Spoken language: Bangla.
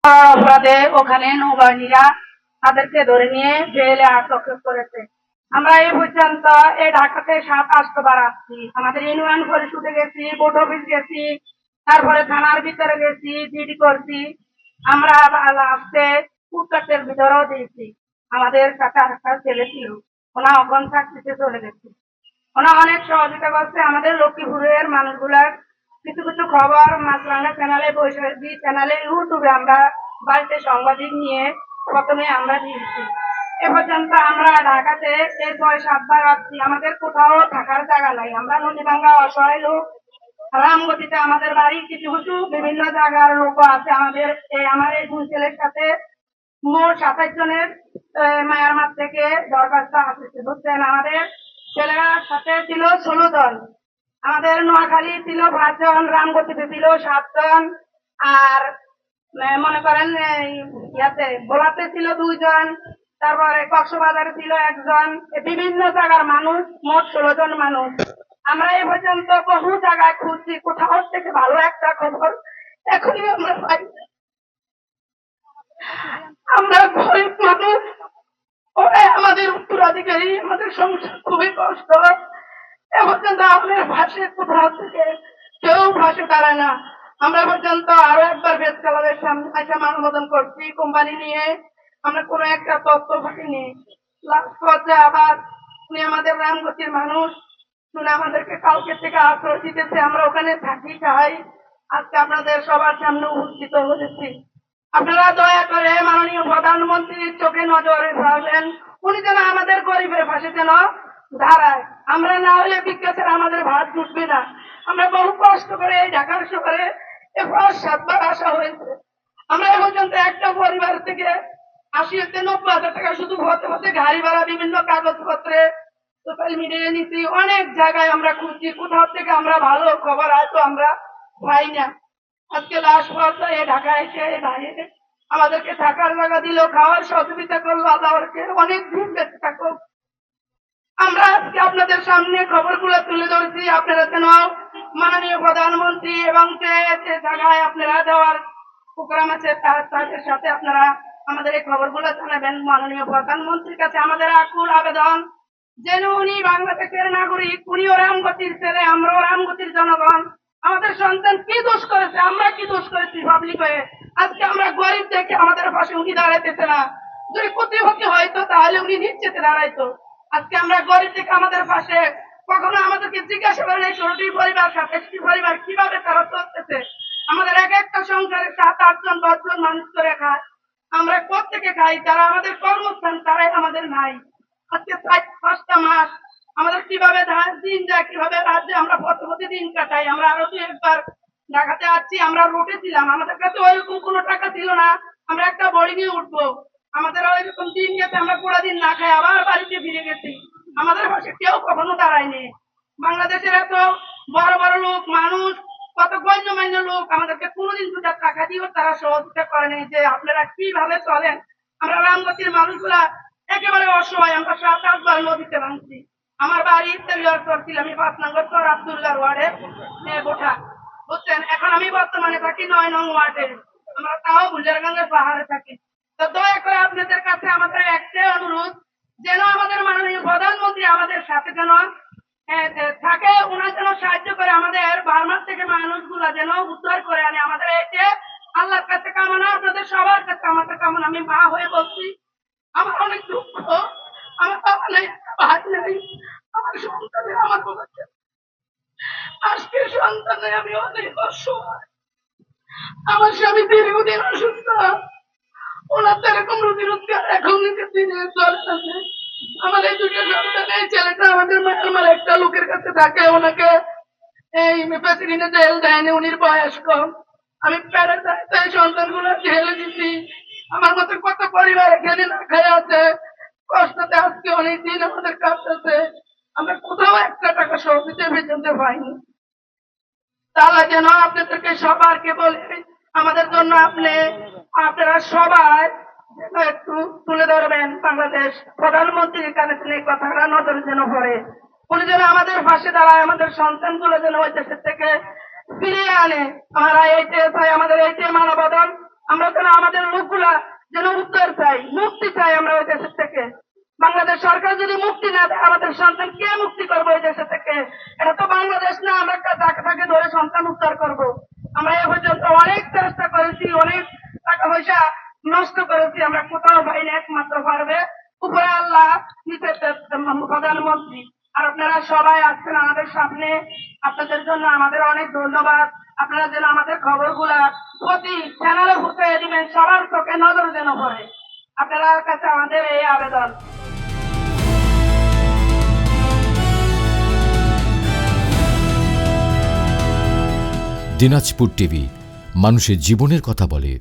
অপরাধে ওখানে নৌবাহিনীরা তাদেরকে ধরে নিয়ে জেলে আটক করেছে। আমরা এই পর্যন্ত এই ঢাকাতে 7-8 বার আসছি। আমাদের ইউনিয়ন পরিষদে গেছি, বোর্ড অফিস গেছি, তারপরে থানার ভিতরে গেছি, জিডি করছি। আমরা লাস্টে ফুটপাতের ভিতরেও দিয়েছি। আমাদের সাথে আরেকটা ছেলে ছিল, ওনা অগন চাকরিতে চলে গেছে। ওনা অনেক সহযোগিতা করছে আমাদের লক্ষ্মীপুরের মানুষগুলার। কিছু কিছু খবর মাছরাঙ্গা চ্যানেলে, বৈশাখী চ্যানেলে, ইউটিউবে আমরা বাড়িতে সাংবাদিক নিয়ে প্রথমে আমরা দিয়েছি। এ পর্যন্ত আমরা ঢাকাতে এই 6-7 বার আসছি। আমাদের কোথাও থাকার জায়গা নাই। আমরা নদীভাঙ্গা অসহায় লোক। রামগতিতে আমাদের বাড়ি, কিছু কিছু বিভিন্ন জায়গার লোক আছে। আমার এই দুই ছেলের সাথে মোট 27 জনের মায়ারমার থেকে দরখাস্ত আসছে, বুঝছেন। আমাদের ছেলেরা সাথে ছিল 16 জন। আমাদের নোয়াখালী ছিল 5 জন, রামগতিতে ছিল 7 জন, আর মনে করেন ইয়াতে ভোলাতে ছিল 2 জন, তারপরে কক্সবাজারে ছিল 1 জন। বিভিন্ন জায়গার মানুষ, মোট 16 জন মানুষ। আমরা এ পর্যন্ত বহু জায়গায় খুঁজছি, কোথাও থেকে ভালো একটা খবর এখনই আমরা পাই। আমরা গরিব মানুষ, ওরাই আমাদের উত্তরাধিকারী, আমাদের সংসার খুবই কষ্ট। এ পর্যন্ত আমাদের ভাষে কোথাও থেকে কেউ ভাষে দাঁড়ায় না। আমরা পর্যন্ত আরো একবার বেশ ক্লাবের সামনে এসে মানবন্ধন করছি কোম্পানি নিয়ে, আমরা কোনো একটা তথ্য পাইনি। লাস্ট পর্যায়ে আবার উনি আমাদের রামগতির মানুষ, শুনে আমাদেরকে কালকে থেকে আশ্রয় দিতেছে। আমরা ওখানে থাকি, খাই। আজকে আপনাদের সবার সামনে উপস্থিত হয়েছি। আপনারা দয়া করে মাননীয় প্রধানমন্ত্রীর চোখে নজরে রাখবেন, উনি যেন আমাদের গরিবের পাশে যেন দাঁড়ায়। আমরা না হলে বিকাশের আমাদের ভাত জুটবে না। আমরা বহু কষ্ট করে এই ঢাকার শহরে 7 বার আসা হয়েছে। আমরা এ পর্যন্ত একটা পরিবার থেকে 80-90 হাজার টাকা শুধু হতে হতে গাড়ি ভাড়া, বিভিন্ন কাগজপত্রে, সোশ্যাল মিডিয়ায় নিচ্ছি। অনেক জায়গায় আমরা খুঁজছি, কোথাও থেকে আমরা ভালো খবর হয়তো আমরা পাই না। আজকে লাস্ট পর্যায়ে ঢাকায় এসে বাইরে আমাদেরকে থাকার জায়গা দিল, খাওয়ার সহযোগিতা করলো। আল্লাহকে অনেক দিন বেঁচে থাকো। আমরা আজকে আপনাদের সামনে খবরগুলো তুলে ধরছি, আপনারা যেন মাননীয় প্রধানমন্ত্রী এবং যে জায়গায় আপনারা দেওয়ার প্রোগ্রাম আছে তাদের সাথে আপনারা আমাদের এই খবরগুলো জানাবেন। মাননীয় প্রধানমন্ত্রীর কাছে আমাদের আকুল আবেদন, যেন উনি বাংলাদেশের নাগরিক, উনিও রামগতির ছেলে, আমরাও রামগতির জনগণ। আমাদের সন্তান কি দোষ করেছে, আমরা কি দোষ করেছি পাবলিক হয়ে? আজকে আমরা গরিব দেখে আমাদের পাশে উনি দাঁড়াইতেছে না। যদি প্রতিপক্ষে হয়তো তাহলে উনি নিশ্চিত দাঁড়াইতো। আজকে আমরা গরিব থেকে আমাদের পাশে, কখনো আমাদেরকে জিজ্ঞাসা করেন এই 16টি পরিবার, 27টি পরিবার কিভাবে তারা চলতেছে। আমাদের এক একটা সংসারে 7-8 জন 10 জন মানুষ করে খায়। আমরা কোত্থেকে খাই? যারা আমাদের কর্মস্থান তারাই আমাদের নাই। আজকে 4-5টা মাস আমাদের কিভাবে দিন যায়, কিভাবে রাজ্যে আমরা প্রতি দিন কাটাই। আমরা আরো 2-1 বার ঢাকাতে আসছি, আমরা রোটে ছিলাম, আমাদের কাছে ওইরকম কোনো টাকা ছিল না আমরা একটা বড়ি নিয়ে উঠবো। আমাদের ওইরকম দিন গেছে, আমরা পুরো দিন না খাই আবার বাড়িতে ফিরে গেছি। আমাদের পাশে কেউ কখনো দাঁড়ায়নি। বাংলাদেশের এত বড় বড় লোক, মানুষ, কত গণ্যমান্য লোক আমাদেরকে কোনোদিন 2টা টাকা দিয়েও তারা সহযোগিতা করেনি যে আপনারা কিভাবে চলেন। আমরা রামগতির মানুষগুলা একেবারে অসহায়। আমরা 7-8 বার নদীতে ভাঙছি। আমার বাড়ি ছিল, আমি 5 নম্বর চর আব্দুল্লাহ ওয়ার্ডে গোঠা, বুঝছেন। এখন আমি বর্তমানে থাকি 9 নং ওয়ার্ডে। আমরা তাও গুলজারগঞ্জের পাহাড়ে থাকি। তো দয়া করে আপনাদের কাছে আমাদের একটাই অনুরোধ, যেন আমাদের মাননীয় প্রধানমন্ত্রী আমাদের সাথে যেন থাকে, ওনার যেন সাহায্য করে আমাদের বার্মার থেকে মানুষগুলা যেন উদ্ধার করে আনে। আমাদের এতে আল্লাহর কাছে কামনা, আপনাদের সবার কাছে আমাদের কামনা। আমি মা হয়ে বলছি, আমার অনেক দুঃখ। আমার বাবা নাই, ভাই নাই, আমার সন্তানে আমার বলেছে আজকে সন্তানে আমি অনেক অসহায়। আমার স্বামী দীর্ঘদিন অসুস্থ, ওনার তো এরকম রুজি রোজগার এখন নিজের দিনে চলতেছে। আমার এই 2টা সন্তান, এই ছেলেটা আমাদের আমার একটা লোকের কাছে থাকে, ওনাকে এই প্রেসিডেন্টে জেল দেয়নি, উনির বয়স কম। আমি প্যারাসাইটাই সন্তানগুলো ঢেলে দিচ্ছি। আমার মতো কত পরিবার এখানে না খায় আছে, কষ্টতে আজকে অনেকদিন আমাদের কাটতেছে। আমরা কোথাও একটা টাকা সহযোগিতা পর্যন্ত পাইনি। তাহলে যেন আপনাদেরকে সবারকে বলে আমাদের জন্য আপনারা সবাই একটু তুলে ধরবেন। বাংলাদেশ প্রধানমন্ত্রীর কানে এই কথাটা নজর যেন পড়ে, উনি যেন আমাদের পাশে দাঁড়ায়, আমাদের সন্তানগুলো যেন ওই দেশের থেকে ফিরিয়ে আনে। আমরা এইটাই চাই, আমাদের এইটাই মানবতার আমরা যেন আমাদের লোকগুলা যেন উদ্ধার চাই, মুক্তি চাই আমরা ওই দেশের থেকে। বাংলাদেশ সরকার যদি মুক্তি না দেয়, আমাদের সন্তান কে মুক্তি করবো ওই দেশে থেকে? এটা তো বাংলাদেশ না, আমরা যাকে তাকে ধরে সন্তান উদ্ধার করব। আমরা এ পর্যন্ত অনেক চেষ্টা করেছি, অনেক টাকা পয়সা নষ্ট করেছি, আমরা কোথাও পাইনি। একমাত্র পারবে উপরে আল্লাহ, নিচে প্রধানমন্ত্রী। আর আপনারা সবাই আসছেন আমাদের সামনে, আপনাদের জন্য আমাদের অনেক ধন্যবাদ। আপনারা যেন আমাদের খবরগুলা প্রতি চ্যানেলে ঘুরতে দিবেন, সবার চোখে নজর যেন পড়ে। আপনার কাছে আমাদের এই আবেদন। দিনাজপুর টিভি, মানুষের জীবনের কথা বলে।